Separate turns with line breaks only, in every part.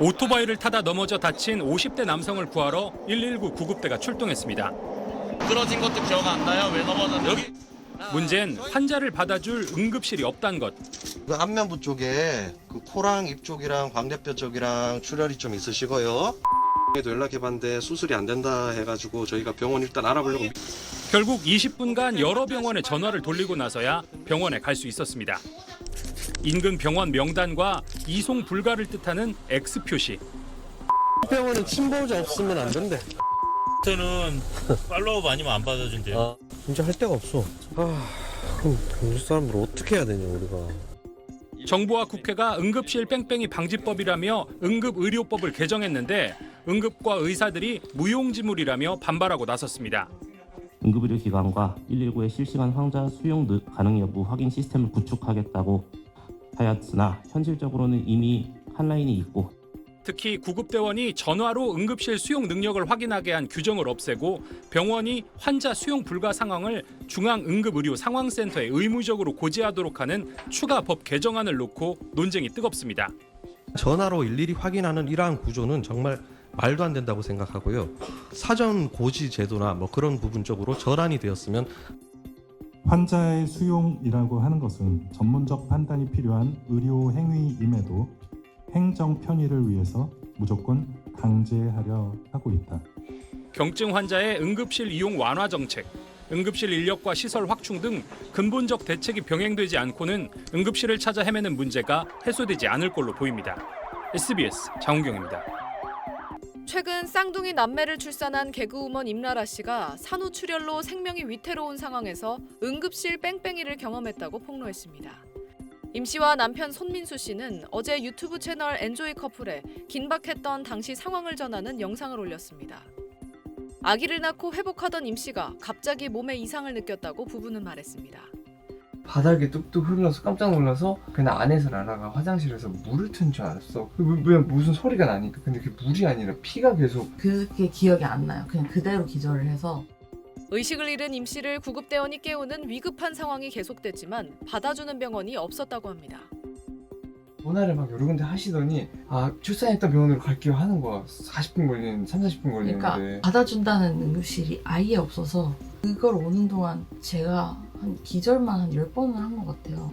오토바이를 타다 넘어져 다친 50대 남성을 구하러 119 구급대가 출동했습니다.
쓰러진 것도 기억 안 나요? 왜 넘어졌는지. 여기.
문제는 환자를 받아줄 응급실이 없다는 것.
그 안면부 쪽에 그 코랑 입 쪽이랑 광대뼈 쪽이랑 출혈이 좀 있으시고요. 에도 연락해봤는데 수술이 안 된다 해가지고 저희가 병원 일단 알아보려고.
결국 20분간 여러 병원에 전화를 돌리고 나서야 병원에 갈 수 있었습니다. 인근 병원 명단과 이송 불가를 뜻하는 X 표시.
병원은 친보호자 없으면 안 된대.
저는 팔로업 아니면 안 받아준대요.
진짜 할 데가 없어. 그럼 경주 사람들 어떻게 해야 되냐 우리가.
정부와 국회가 응급실 뺑뺑이 방지법이라며 응급의료법을 개정했는데 응급과 의사들이 무용지물이라며 반발하고 나섰습니다.
응급의료기관과 119의 실시간 환자 수용 가능 여부 확인 시스템을 구축하겠다고 하였으나 현실적으로는 이미 한 라인이 있고
특히 구급대원이 전화로 응급실 수용 능력을 확인하게 한 규정을 없애고 병원이 환자 수용 불가 상황을 중앙응급의료상황센터에 의무적으로 고지하도록 하는 추가 법 개정안을 놓고 논쟁이 뜨겁습니다.
전화로 일일이 확인하는 이러한 구조는 정말 말도 안 된다고 생각하고요. 사전 고지 제도나 뭐 그런 부분적으로 전환이 되었으면.
환자의 수용이라고 하는 것은 전문적 판단이 필요한 의료 행위임에도 행정 편의를 위해서 무조건 강제하려 하고 있다.
경증 환자의 응급실 이용 완화 정책, 응급실 인력과 시설 확충 등 근본적 대책이 병행되지 않고는 응급실을 찾아 헤매는 문제가 해소되지 않을 걸로 보입니다. SBS 장훈경입니다.
최근 쌍둥이 남매를 출산한 개그우먼 임나라 씨가 산후출혈로 생명이 위태로운 상황에서 응급실 뺑뺑이를 경험했다고 폭로했습니다. 임 씨와 남편 손민수 씨는 어제 유튜브 채널 엔조이 커플에 긴박했던 당시 상황을 전하는 영상을 올렸습니다. 아기를 낳고 회복하던 임 씨가 갑자기 몸에 이상을 느꼈다고 부부는 말했습니다.
바닥에 뚝뚝 흘러서 깜짝 놀라서 그냥 안에서 라라가 화장실에서 물을 튼 줄 알았어. 그냥 무슨 소리가 나니까. 근데 그게 물이 아니라 피가 계속.
그게 기억이 안 나요. 그냥 그대로 기절을 해서.
의식을 잃은 임 씨를 구급대원이 깨우는 위급한 상황이 계속됐지만 받아주는 병원이 없었다고 합니다.
전화를 막 여러 군데 하시더니 출산했던 병원으로 갈게요 하는 거야. 40분 걸리는데.
그러니까 받아준다는 응급실이 아예 없어서 그걸 오는 동안 제가 한 기절만 한 10번을 한 것 같아요.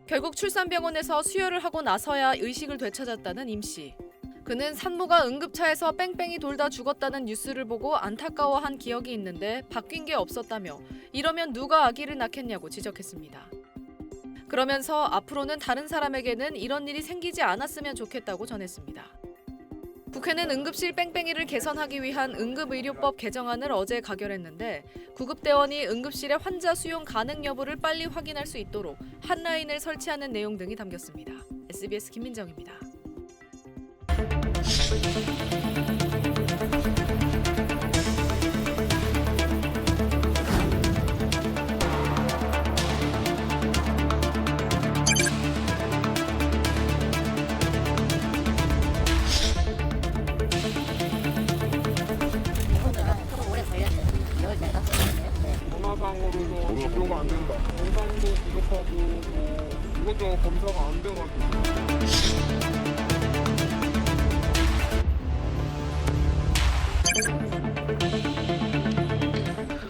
결국 출산병원에서 수혈을 하고 나서야 의식을 되찾았다는 임 씨. 그는 산모가 응급차에서 뺑뺑이 돌다 죽었다는 뉴스를 보고 안타까워한 기억이 있는데 바뀐 게 없었다며 이러면 누가 아기를 낳겠냐고 지적했습니다. 그러면서 앞으로는 다른 사람에게는 이런 일이 생기지 않았으면 좋겠다고 전했습니다. 국회는 응급실 뺑뺑이를 개선하기 위한 응급의료법 개정안을 어제 가결했는데 구급대원이 응급실의 환자 수용 가능 여부를 빨리 확인할 수 있도록 한 라인을 설치하는 내용 등이 담겼습니다. SBS 김민정입니다.
전화상으로도 비교가 안 된다. 영상도 부족하고 이것저것 검사가 안 돼가지고.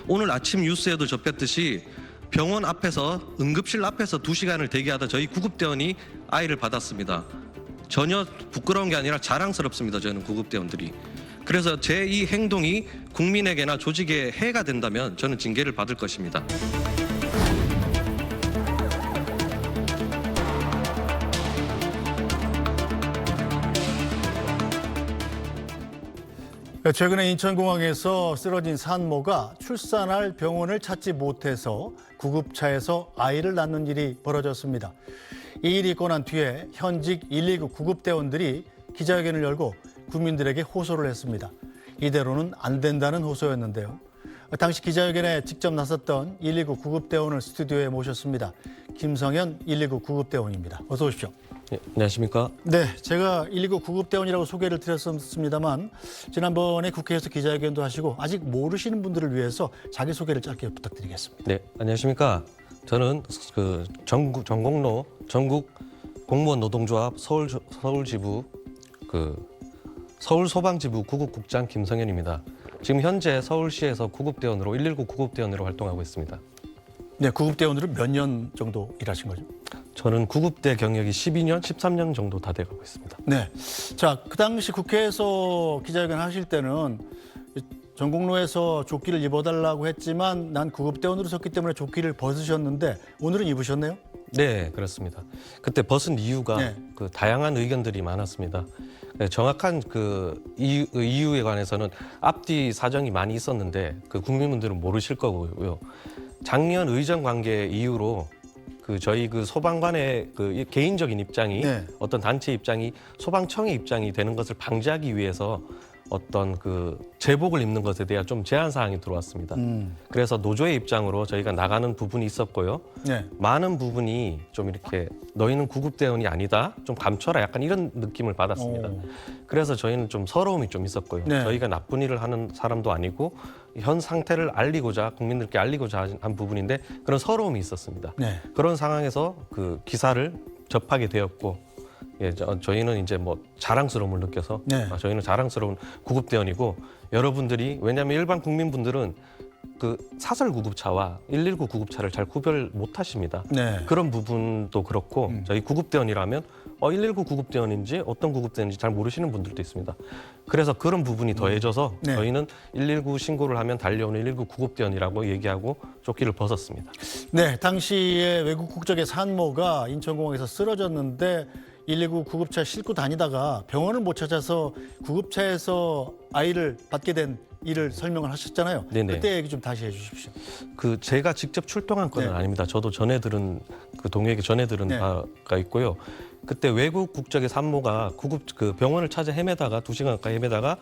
오늘 아침 뉴스에도 접했듯이 병원 앞에서 응급실 앞에서 2시간을 대기하다 저희 구급대원이 아이를 받았습니다. 전혀 부끄러운 게 아니라 자랑스럽습니다. 저는 구급대원들이. 그래서 제 이 행동이 국민에게나 조직에 해가 된다면 저는 징계를 받을 것입니다.
최근에 인천공항에서 쓰러진 산모가 출산할 병원을 찾지 못해서 구급차에서 아이를 낳는 일이 벌어졌습니다. 이 일이 있고 난 뒤에 현직 119 구급대원들이 기자회견을 열고 국민들에게 호소를 했습니다. 이대로는 안 된다는 호소였는데요. 당시 기자회견에 직접 나섰던 119 구급대원을 스튜디오에 모셨습니다. 김성현 119 구급대원입니다. 어서 오십시오.
네, 안녕하십니까?
네, 제가 119 구급대원이라고 소개를 드렸습니다만 지난번에 국회에서 기자회견도 하시고 아직 모르시는 분들을 위해서 자기소개를 짧게 부탁드리겠습니다.
네, 안녕하십니까? 저는 전국 공무원 노동조합 서울지부 그 서울소방지부 구급국장 김성현입니다. 지금 현재 서울시에서 구급대원으로 119 구급대원으로 활동하고 있습니다.
네, 구급대원으로 몇 년 정도 일하신 거죠?
저는 구급대 경력이 12년, 13년 정도 다 돼가고 있습니다.
네. 자, 그 당시 국회에서 기자회견 하실 때는 전국로에서 조끼를 입어달라고 했지만 난 구급대원으로 섰기 때문에 조끼를 벗으셨는데 오늘은 입으셨네요?
네, 그렇습니다. 그때 벗은 이유가
네.
그 다양한 의견들이 많았습니다. 네, 정확한 그 이유에 관해서는 앞뒤 사정이 많이 있었는데 그 국민분들은 모르실 거고요. 작년 의정 관계 이후로 그 저희 그 소방관의 그 개인적인 입장이
네.
어떤 단체 입장이 소방청의 입장이 되는 것을 방지하기 위해서 어떤 그 제복을 입는 것에 대한 좀 제한 사항이 들어왔습니다. 그래서 노조의 입장으로 저희가 나가는 부분이 있었고요.
네.
많은 부분이 좀 이렇게 너희는 구급대원이 아니다, 좀 감춰라, 약간 이런 느낌을 받았습니다. 그래서 저희는 좀 서러움이 좀 있었고요.
네.
저희가 나쁜 일을 하는 사람도 아니고 현 상태를 알리고자 국민들께 알리고자 한 부분인데 그런 서러움이 있었습니다.
네.
그런 상황에서 그 기사를 접하게 되었고. 예, 저희는 이제 뭐 자랑스러움을 느껴서
네.
저희는 자랑스러운 구급대원이고 여러분들이 왜냐하면 일반 국민분들은 그 사설 구급차와 119 구급차를 잘 구별 못 하십니다.
네.
그런 부분도 그렇고 저희 구급대원이라면 119 구급대원인지 어떤 구급대원인지 잘 모르시는 분들도 있습니다. 그래서 그런 부분이 더해져서
네.
저희는 119 신고를 하면 달려오는 119 구급대원이라고 얘기하고 조끼를 벗었습니다.
네, 당시에 외국 국적의 산모가 인천공항에서 쓰러졌는데 119 구급차 싣고 다니다가 병원을 못 찾아서 구급차에서 아이를 받게 된 일을 설명을 하셨잖아요.
네네.
그때 얘기 좀 다시 해주십시오.
그 제가 직접 출동한 건은
네.
아닙니다. 저도 전해 들은 그 동료에게 전해 들은
네.
바가 있고요. 그때 외국 국적의 산모가 그 병원을 찾아 헤매다가 2시간 가까이 헤매다가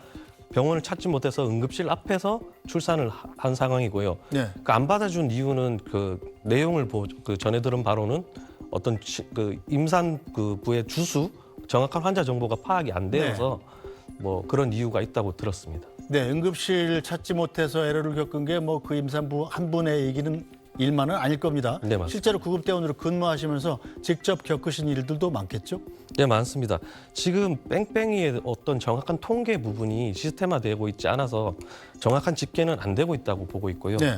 병원을 찾지 못해서 응급실 앞에서 출산을 한 상황이고요.
네.
그 안 받아준 이유는 그 내용을 그 전해 들은 바로는 어떤 그 임산부의 주수 정확한 환자 정보가 파악이 안 되어서 뭐 그런 이유가 있다고 들었습니다.
네, 응급실 찾지 못해서 에러를 겪은 게 뭐 그 임산부 한 분의 얘기는 일만은 아닐 겁니다.
네, 맞습니다.
실제로 구급대원으로 근무하시면서 직접 겪으신 일들도 많겠죠?
네, 많습니다. 지금 뺑뺑이의 어떤 정확한 통계 부분이 시스템화되고 있지 않아서 정확한 집계는 안 되고 있다고 보고 있고요.
네.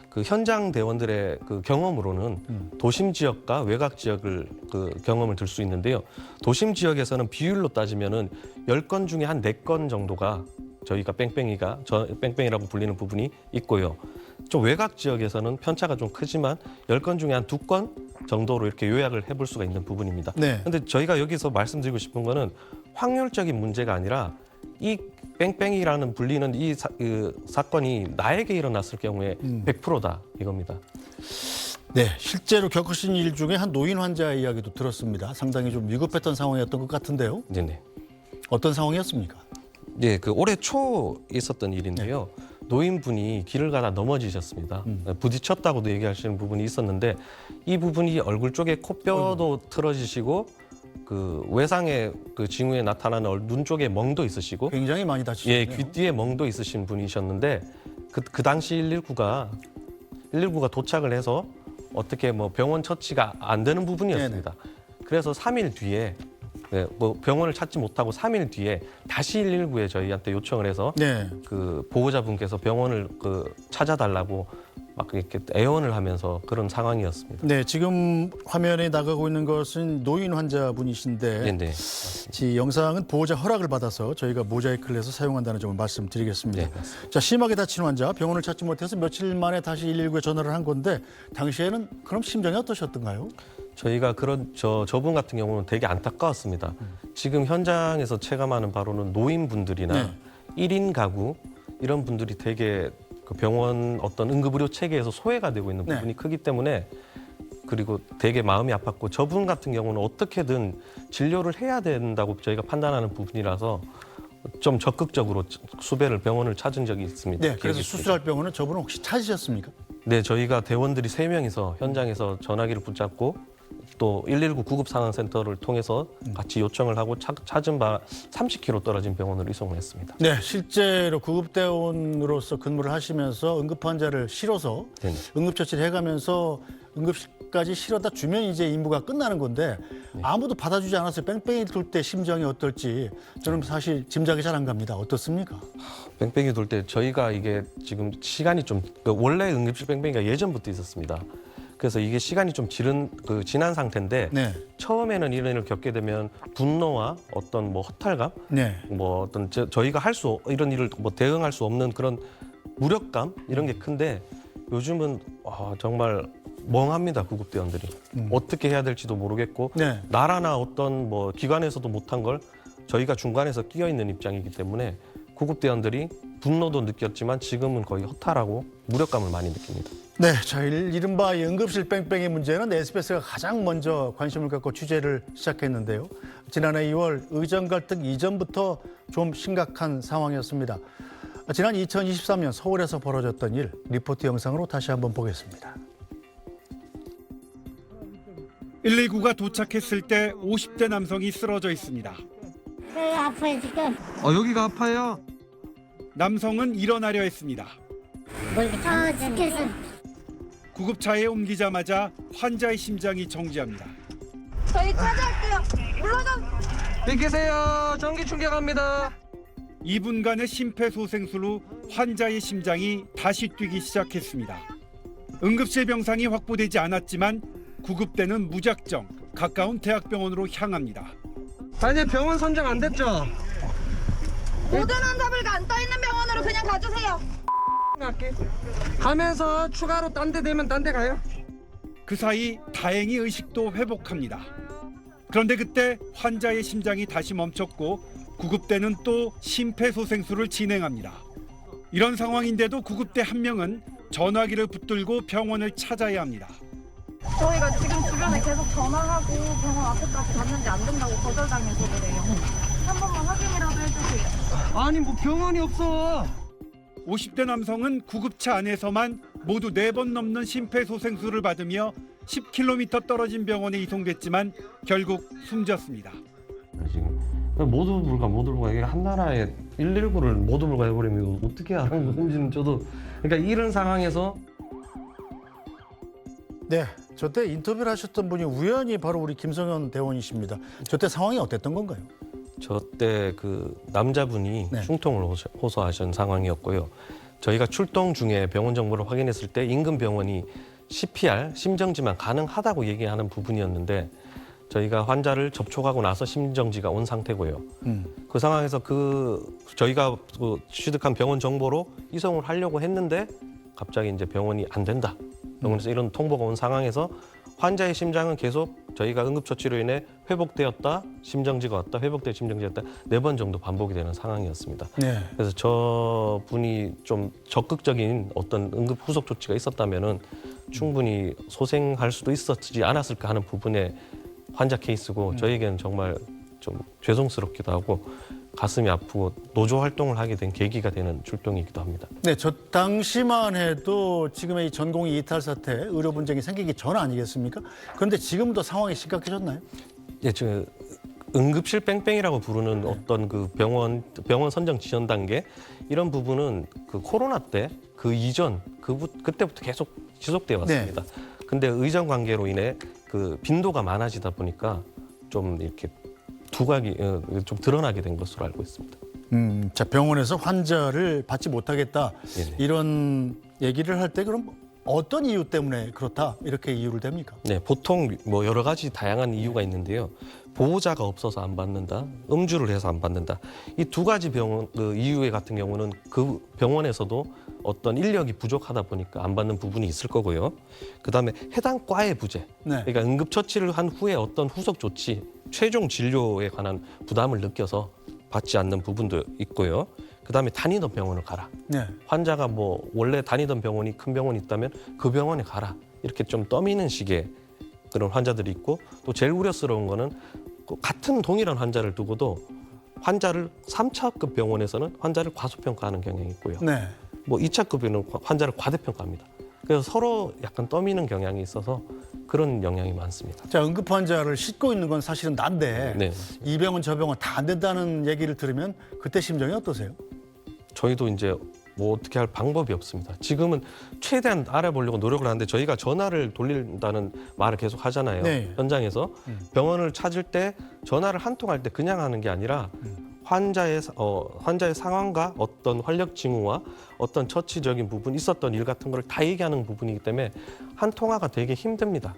그 현장 대원들의 그 경험으로는 도심 지역과 외곽 지역을 그 경험을 들 수 있는데요. 도심 지역에서는 비율로 따지면은 10건 중에 한 4건 정도가 저희가 뺑뺑이라고 불리는 부분이 있고요. 좀 외곽 지역에서는 편차가 좀 크지만 10건 중에 한 2건 정도로 이렇게 요약을 해볼 수가 있는 부분입니다.
네.
근데 저희가 여기서 말씀드리고 싶은 거는 확률적인 문제가 아니라 이 뺑뺑이라는 불리는 이 사건이 나에게 일어났을 경우에 100%다 이겁니다.
네, 실제로 겪으신 일 중에 한 노인 환자의 이야기도 들었습니다. 상당히 좀 위급했던 상황이었던 것 같은데요.
네네.
어떤 상황이었습니까?
네, 그 올해 초 있었던 일인데요. 노인분이 길을 가다 넘어지셨습니다. 부딪혔다고도 얘기하시는 부분이 있었는데 이 부분이 얼굴 쪽에 코뼈도 틀어지시고 그 외상의 그 징후에 나타나는 눈 쪽에 멍도 있으시고
굉장히 많이 다치셨네요.
예, 귀 뒤에 멍도 있으신 분이셨는데 그 당시 119가 도착을 해서 어떻게 뭐 병원 처치가 안 되는 부분이었습니다. 그래서 3일 뒤에 뭐 병원을 찾지 못하고 3일 뒤에 다시 119에 저희한테 요청을 해서 그 보호자분께서 병원을 그 찾아달라고 막 이렇게 애원을 하면서 그런 상황이었습니다.
네, 지금 화면에 나가고 있는 것은 노인 환자분이신데
네.
이 영상은 보호자 허락을 받아서 저희가 모자이크를 해서 사용한다는 점을 말씀드리겠습니다.
네, 맞습니다.
자, 심하게 다친 환자 병원을 찾지 못해서 며칠 만에 다시 119에 전화를 한 건데 당시에는 그럼 심정이 어떠셨던가요?
저희가 저분 같은 경우는 되게 안타까웠습니다. 지금 현장에서 체감하는 바로는 노인분들이나 1인 가구 이런 분들이 되게 그 병원 어떤 응급의료 체계에서 소외가 되고 있는 부분이 크기 때문에 그리고 되게 마음이 아팠고 저분 같은 경우는 어떻게든 진료를 해야 된다고 저희가 판단하는 부분이라서 좀 적극적으로 수배를 병원을 찾은 적이 있습니다.
네, 그래서 수술할 병원은 저분은 혹시 찾으셨습니까?
네, 저희가 대원들이 3명이서 현장에서 전화기를 붙잡고 또 119 구급상황센터를 통해서 같이 요청을 하고 찾은 바 30km 떨어진 병원으로 이송을 했습니다.
네, 실제로 구급대원으로서 근무를 하시면서 응급 환자를 실어서 응급처치를 해가면서 응급실 응급까지 실어다 주면 이제 임무가 끝나는 건데 아무도 받아주지 않았어요. 뺑뺑이 돌 때 심정이 어떨지 저는 사실 짐작이 잘 안 갑니다. 어떻습니까?
뺑뺑이 돌 때 저희가 이게 지금 시간이 좀 원래 응급실 뺑뺑이가 예전부터 있었습니다. 그래서 이게 시간이 좀 지난 상태인데
네.
처음에는 이런 일을 겪게 되면 분노와 어떤 뭐 허탈감,
네.
뭐 어떤 저희가 이런 일을 뭐 대응할 수 없는 그런 무력감 이런 게 큰데 요즘은 정말 멍합니다. 구급대원들이 어떻게 해야 될지도 모르겠고
네.
나라나 어떤 뭐 기관에서도 못한 걸 저희가 중간에서 끼어 있는 입장이기 때문에 구급대원들이 분노도 느꼈지만 지금은 거의 허탈하고 무력감을 많이 느낍니다.
네, 자, 이른바 이 응급실 뺑뺑이 문제는 SBS가 가장 먼저 관심을 갖고 취재를 시작했는데요. 지난해 2월 의정 갈등 이전부터 좀 심각한 상황이었습니다. 지난 2023년 서울에서 벌어졌던 일 리포트 영상으로 다시 한번 보겠습니다.
119가 도착했을 때 50대 남성이 쓰러져 있습니다.
아파요 지금.
여기가 아파요?
남성은 일어나려 했습니다.
죽겠어.
구급차에 옮기자마자 환자의 심장이 정지합니다.
저희 찾아갈게요. 물러나.
비키세요. 전기 충격합니다.
2분간의 심폐소생술 후 환자의 심장이 다시 뛰기 시작했습니다. 응급실 병상이 확보되지 않았지만 구급대는 무작정 가까운 대학병원으로 향합니다.
아니 병원 선정 안 됐죠?
모든 환자들과 안 떠있는 병원으로 그냥 가주세요.
가면서 추가로 딴 데 되면 딴 데 가요.
그 사이 다행히 의식도 회복합니다. 그런데 그때 환자의 심장이 다시 멈췄고 구급대는 또 심폐소생술을 진행합니다. 이런 상황인데도 구급대 한 명은 전화기를 붙들고 병원을 찾아야 합니다.
저희가 지금 주변에 계속 전화하고 병원 앞에까지 갔는데 안 된다고 거절당해서 그래요. 한 번만 확인이라도 해주세요.
아니 뭐 병원이 없어.
50대 남성은 구급차 안에서만 모두 4번 넘는 심폐소생술을 받으며 10km 떨어진 병원에 이송됐지만 결국 숨졌습니다.
지금 모두 불가 이게 한 나라에 119를 모두 불가 해버리면 어떻게 하는 건지는 저도 그러니까 이런 상황에서
네, 저때 인터뷰를 하셨던 분이 우연히 바로 우리 김성현 대원이십니다. 저때 상황이 어땠던 건가요?
저때 그 남자분이
네.
충통을 호소하신 상황이었고요. 저희가 출동 중에 병원 정보를 확인했을 때 인근 병원이 CPR, 심정지만 가능하다고 얘기하는 부분이었는데 저희가 환자를 접촉하고 나서 심정지가 온 상태고요. 그 상황에서 저희가 취득한 병원 정보로 이송을 하려고 했는데 갑자기 이제 병원이 안 된다. 병원에서 이런 통보가 온 상황에서 환자의 심장은 계속 저희가 응급처치로 인해 회복되었다, 심정지가 왔다, 회복돼 심정지가 왔다 4번 정도 반복이 되는 상황이었습니다.
네.
그래서 저분이 좀 적극적인 어떤 응급 후속 조치가 있었다면은 충분히 소생할 수도 있었지 않았을까 하는 부분의 환자 케이스고 저희에게는 정말 좀 죄송스럽기도 하고 가슴이 아프고 노조 활동을 하게 된 계기가 되는 출동이기도 합니다.
네, 저 당시만 해도 지금의 이 전공의 이탈 사태, 의료 분쟁이 생기기 전 아니겠습니까? 그런데 지금도 상황이 심각해졌나요?
예, 저 응급실 뺑뺑이라고 부르는 어떤 그 병원 선정 지원 단계 이런 부분은 그 코로나 때 그 이전 그때부터 계속 지속되어 왔습니다. 근데 의정 관계로 인해 그 빈도가 많아지다 보니까 좀 이렇게 두각이 좀 드러나게 된 것으로 알고 있습니다.
자, 병원에서 환자를 받지 못하겠다
네네.
이런 얘기를 할 때 그럼 어떤 이유 때문에 그렇다 이렇게 이유를 댑니까?
네, 보통 뭐 여러 가지 다양한 이유가 있는데요. 보호자가 없어서 안 받는다, 음주를 해서 안 받는다. 이 2가지 이유 같은 경우는 그 병원에서도 어떤 인력이 부족하다 보니까 안 받는 부분이 있을 거고요. 그다음에 해당 과의 부재.
네.
그러니까 응급처치를 한 후에 어떤 후속 조치, 최종 진료에 관한 부담을 느껴서 받지 않는 부분도 있고요. 그다음에 다니던 병원을 가라.
네.
환자가 뭐 원래 다니던 병원이 큰 병원이 있다면 그 병원에 가라. 이렇게 좀 떠미는 식의 그런 환자들이 있고 또 제일 우려스러운 거는 같은 동일한 환자를 두고도 환자를 3차급 병원에서는 환자를 과소평가하는 경향이 있고요.
네.
뭐 2차급에는 환자를 과대평가합니다. 그래서 서로 약간 떠미는 경향이 있어서 그런 영향이 많습니다.
자, 응급 환자를 싣고 있는 건 사실은 난데
네.
이 병원 저 병원 다 안 된다는 얘기를 들으면 그때 심정이 어떠세요?
저희도 이제 뭐 어떻게 할 방법이 없습니다. 지금은 최대한 알아보려고 노력을 하는데 저희가 전화를 돌린다는 말을 계속 하잖아요.
네.
현장에서 병원을 찾을 때 전화를 한 통 할 때 그냥 하는 게 아니라 환자의 상황과 어떤 활력 징후와 어떤 처치적인 부분, 있었던 일 같은 걸 다 얘기하는 부분이기 때문에 한 통화가 되게 힘듭니다.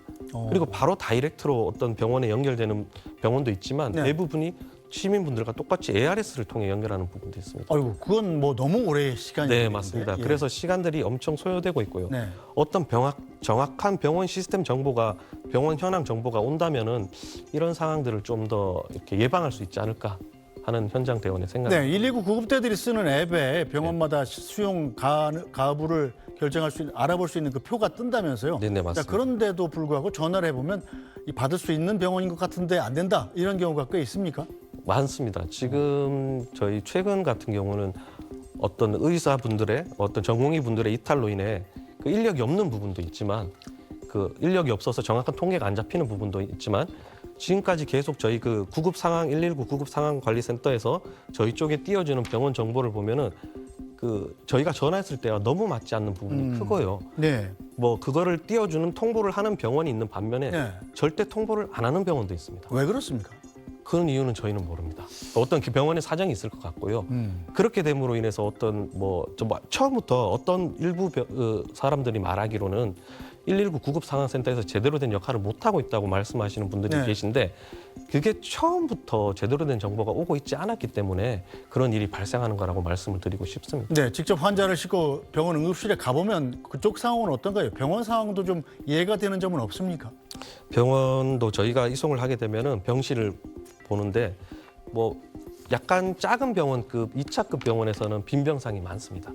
그리고 바로 다이렉트로 어떤 병원에 연결되는 병원도 있지만
네.
대부분이 시민분들과 똑같이 ARS를 통해 연결하는 부분도 있습니다.
아이고, 그건 뭐 너무 오래 시간이
네,
걸리는데.
맞습니다.
예.
그래서 시간들이 엄청 소요되고 있고요.
네.
어떤 정확한 병원 시스템 정보가, 병원 현황 정보가 온다면은 이런 상황들을 좀 더 이렇게 예방할 수 있지 않을까 하는 현장 대원의 생각입니다.
네, 119 구급대들이 쓰는 앱에 병원마다 수용 가부를 결정할 수 있는, 알아볼 수 있는 그 표가 뜬다면서요?
네, 맞습니다.
그런데도 불구하고 전화를 해보면 이 받을 수 있는 병원인 것 같은데 안 된다, 이런 경우가 꽤 있습니까?
많습니다. 지금 저희 최근 같은 경우는 어떤 의사분들의 어떤 전공의분들의 이탈로 인해 그 인력이 없는 부분도 있지만, 그 인력이 없어서 정확한 통계가 안 잡히는 부분도 있지만, 지금까지 계속 저희 그 구급 상황 119 구급 상황 관리센터에서 저희 쪽에 띄워주는 병원 정보를 보면은 그 저희가 전화했을 때와 너무 맞지 않는 부분이 크고요.
네.
뭐 그거를 띄워주는 통보를 하는 병원이 있는 반면에
네.
절대 통보를 안 하는 병원도 있습니다.
왜 그렇습니까?
그런 이유는 저희는 모릅니다. 어떤 병원의 사정이 있을 것 같고요. 그렇게 됨으로 인해서 어떤 처음부터 어떤 일부 사람들이 말하기로는 119 구급 상황센터에서 제대로 된 역할을 못 하고 있다고 말씀하시는 분들이
네.
계신데, 그게 처음부터 제대로 된 정보가 오고 있지 않았기 때문에 그런 일이 발생하는 거라고 말씀을 드리고 싶습니다.
네, 직접 환자를 싣고 병원 응급실에 가보면 그쪽 상황은 어떤가요? 병원 상황도 좀 이해가 되는 점은 없습니까?
병원도 저희가 이송을 하게 되면은 병실을 보는데 뭐 약간 작은 병원급 2차급 병원에서는 빈병상이 많습니다.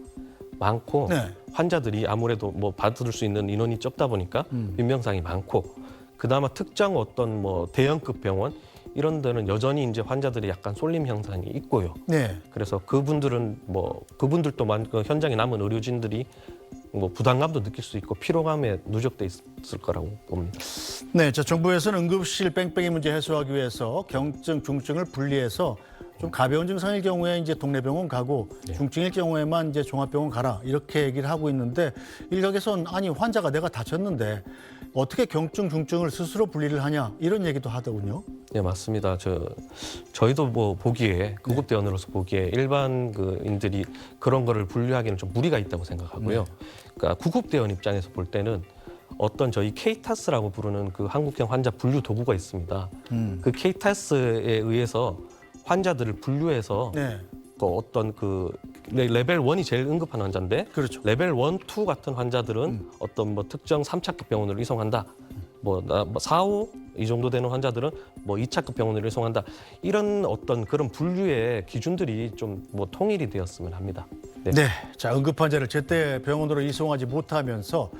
많고
네.
환자들이 아무래도 뭐 받을 수 있는 인원이 적다 보니까 빈병상이 많고, 그나마 특정 어떤 뭐 대형급 병원 이런 데는 여전히 이제 환자들이 약간 쏠림 현상이 있고요.
네.
그래서 그분들도 그 현장에 남은 의료진들이 뭐 부담감도 느낄 수 있고 피로감에 누적돼 있을 거라고 봅니다.
네, 자, 정부에서는 응급실 뺑뺑이 문제 해소하기 위해서 경증, 중증을 분리해서 좀 가벼운 증상일 경우에 이제 동네 병원 가고 중증일 경우에만 이제 종합병원 가라, 이렇게 얘기를 하고 있는데, 일각에선 아니 환자가 내가 다쳤는데 어떻게 경증, 중증을 스스로 분리를 하냐, 이런 얘기도 하더군요.
네, 맞습니다. 저희도 뭐 보기에 구급대원으로서 보기에 일반 인들이 그런 거를 분류하기는 좀 무리가 있다고 생각하고요. 그러니까 구급대원 입장에서 볼 때는 어떤 저희 KTAS라고 부르는 그 한국형 환자 분류 도구가 있습니다. 그 KTAS에 의해서 환자들을 분류해서
네.
어떤 레벨 1이 제일 응급한 환자인데,
그렇죠.
레벨 1, 2 같은 환자들은 어떤 뭐 특정 3차급 병원으로 이송한다. 4, 5 이 정도 되는 환자들은 뭐 2차급 병원으로 이송한다. 이런 어떤 그런 분류의 기준들이 좀 뭐 통일이 되었으면 합니다. 네.
네, 자, 응급 환자를 제때 병원으로 이송하지 못하면서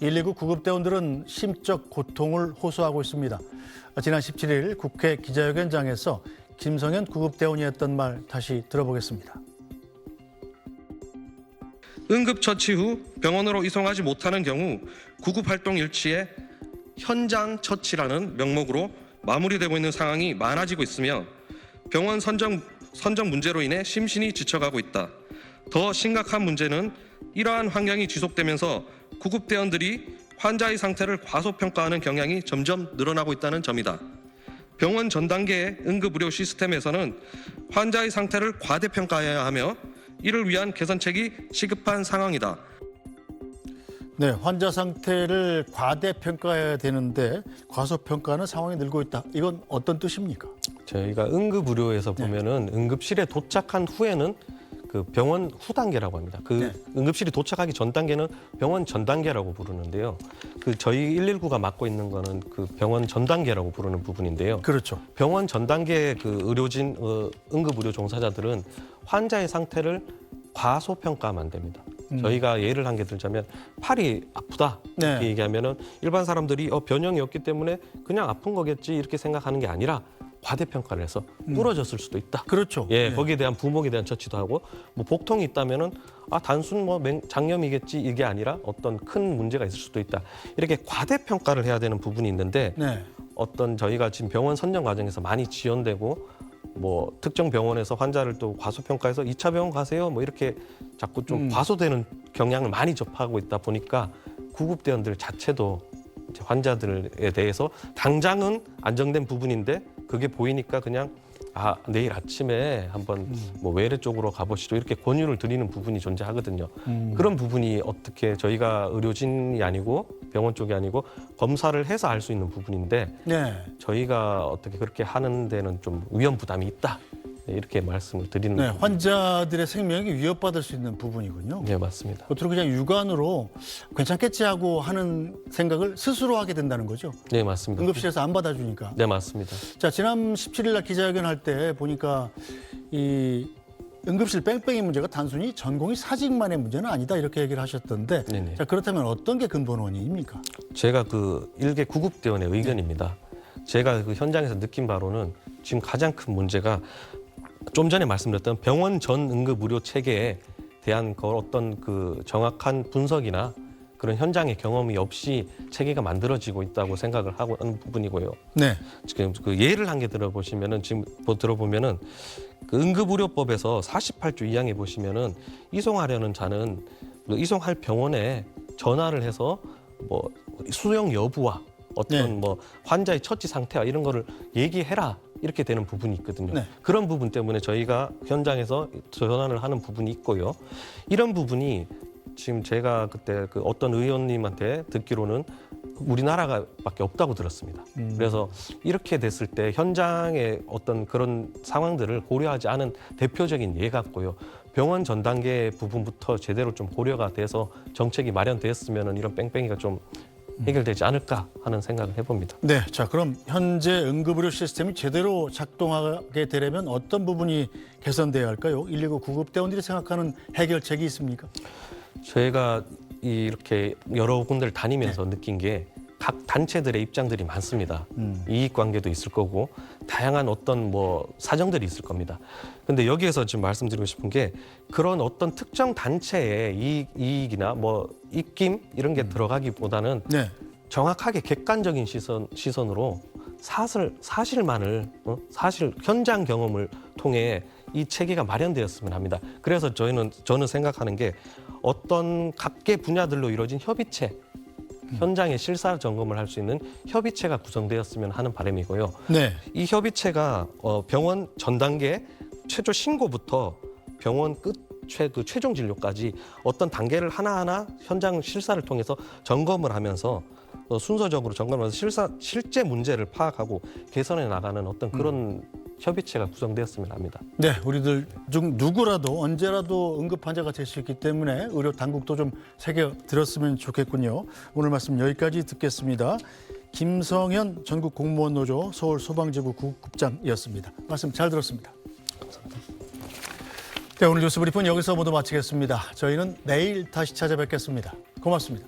119 구급대원들은 심적 고통을 호소하고 있습니다. 지난 17일 국회 기자회견장에서 김성현 구급대원이 했던 말 다시 들어보겠습니다.
응급처치 후 병원으로 이송하지 못하는 경우 구급활동 일치에 현장 처치라는 명목으로 마무리되고 있는 상황이 많아지고 있으며 병원 선정 문제로 인해 심신이 지쳐가고 있다. 더 심각한 문제는 이러한 환경이 지속되면서 구급대원들이 환자의 상태를 과소평가하는 경향이 점점 늘어나고 있다는 점이다. 병원 전 단계의 응급의료 시스템에서는 환자의 상태를 과대평가해야 하며 이를 위한 개선책이 시급한 상황이다.
네, 환자 상태를 과대평가해야 되는데 과소평가하는 상황이 늘고 있다. 이건 어떤 뜻입니까?
저희가 응급의료에서 보면은 응급실에 도착한 후에는 그 병원 후 단계라고 합니다. 응급실이 도착하기 전 단계는 병원 전 단계라고 부르는데요. 저희 119가 맡고 있는 거는 그 병원 전 단계라고 부르는 부분인데요.
그렇죠.
병원 전 단계 의료진 응급의료 종사자들은 환자의 상태를 과소평가하면 안 됩니다. 저희가 예를 한 개 들자면 팔이 아프다 이렇게 얘기하면은 일반 사람들이 변형이 없기 때문에 그냥 아픈 거겠지 이렇게 생각하는 게 아니라 과대평가를 해서 부러졌을 수도 있다.
그렇죠.
예, 거기에 대한 부목에 대한 처치도 하고, 뭐 복통이 있다면은 단순 장염이겠지 이게 아니라 어떤 큰 문제가 있을 수도 있다. 이렇게 과대평가를 해야 되는 부분이 있는데 어떤 저희가 지금 병원 선정 과정에서 많이 지연되고
뭐 특정 병원에서 환자를 또 과소평가해서 2차 병원 가세요 뭐 이렇게 자꾸 좀 과소되는 경향을 많이 접하고 있다 보니까 구급대원들 자체도 이제 환자들에 대해서 당장은 안정된 부분인데 그게 보이니까 그냥 내일 아침에 한번 뭐 외래 쪽으로 가보시죠 이렇게 권유를 드리는 부분이 존재하거든요. 그런 부분이 어떻게 저희가 의료진이 아니고 병원 쪽이 아니고 검사를 해서 알 수 있는 부분인데 저희가 어떻게 그렇게 하는 데는 좀 위험 부담이 있다. 이렇게 말씀을 드리는
네, 환자들의 생명이 위협받을 수 있는 부분이군요.
네, 맞습니다.
겉으로 그냥 육안으로 괜찮겠지 하고 하는 생각을 스스로 하게 된다는 거죠.
네, 맞습니다.
응급실에서 안 받아주니까.
네, 맞습니다.
자, 지난 17일 날 기자회견 할 때 보니까 이 응급실 뺑뺑이 문제가 단순히 전공의 사직만의 문제는 아니다 이렇게 얘기를 하셨던데
네네.
자, 그렇다면 어떤 게 근본 원인입니까?
제가 그 일개 구급대원의 의견입니다. 제가 그 현장에서 느낀 바로는 지금 가장 큰 문제가 좀 전에 말씀드렸던 병원 전 응급 의료 체계에 대한 어떤 그 정확한 분석이나 그런 현장의 경험이 없이 체계가 만들어지고 있다고 생각을 하는 부분이고요.
네.
지금 그 예를 한 개 들어보시면은 지금 들어보면은 그 응급의료법에서 48조 2항에 보시면은 이송하려는 자는 그 이송할 병원에 전화를 해서 뭐 수용 여부와 어떤 뭐 환자의 처치 상태와 이런 거를 얘기해라 이렇게 되는 부분이 있거든요.
네.
그런 부분 때문에 저희가 현장에서 전환을 하는 부분이 있고요. 이런 부분이 지금 제가 그때 그 어떤 의원님한테 듣기로는 우리나라가밖에 없다고 들었습니다. 그래서 이렇게 됐을 때 현장의 어떤 그런 상황들을 고려하지 않은 대표적인 예 같고요. 병원 전 단계 부분부터 제대로 좀 고려가 돼서 정책이 마련되었으면 이런 뺑뺑이가 좀 해결되지 않을까 하는 생각을 해봅니다.
네, 자 그럼 현재 응급의료 시스템이 제대로 작동하게 되려면 어떤 부분이 개선돼야 할까요? 119 구급대원들이 생각하는 해결책이 있습니까?
저희가 이렇게 여러 군데를 다니면서 느낀 게 각 단체들의 입장들이 많습니다. 이익관계도 있을 거고 다양한 어떤 뭐 사정들이 있을 겁니다. 근데 여기에서 지금 말씀드리고 싶은 게 그런 어떤 특정 단체의 이익이나 뭐 입김 이런 게 들어가기보다는 정확하게 객관적인 시선으로 사실만을 사실 현장 경험을 통해 이 체계가 마련되었으면 합니다. 그래서 저는 생각하는 게 어떤 각계 분야들로 이루어진 협의체 현장의 실사 점검을 할 수 있는 협의체가 구성되었으면 하는 바람이고요.
네.
이 협의체가 병원 전 단계 최초 신고부터 병원 끝 최종 진료까지 어떤 단계를 하나하나 현장 실사를 통해서 점검을 하면서 순서적으로 점검하면서 실제 문제를 파악하고 개선해 나가는 어떤 그런 협의체가 구성되었으면 합니다.
네, 우리들 중 누구라도 언제라도 응급 환자가 될 수 있기 때문에 의료 당국도 좀 새겨 들었으면 좋겠군요. 오늘 말씀 여기까지 듣겠습니다. 김성현 전국 공무원 노조 서울 소방지부 구급국장이었습니다. 말씀 잘 들었습니다. 감사합니다. 네, 오늘 뉴스 브리핑 여기서 모두 마치겠습니다. 저희는 내일 다시 찾아뵙겠습니다. 고맙습니다.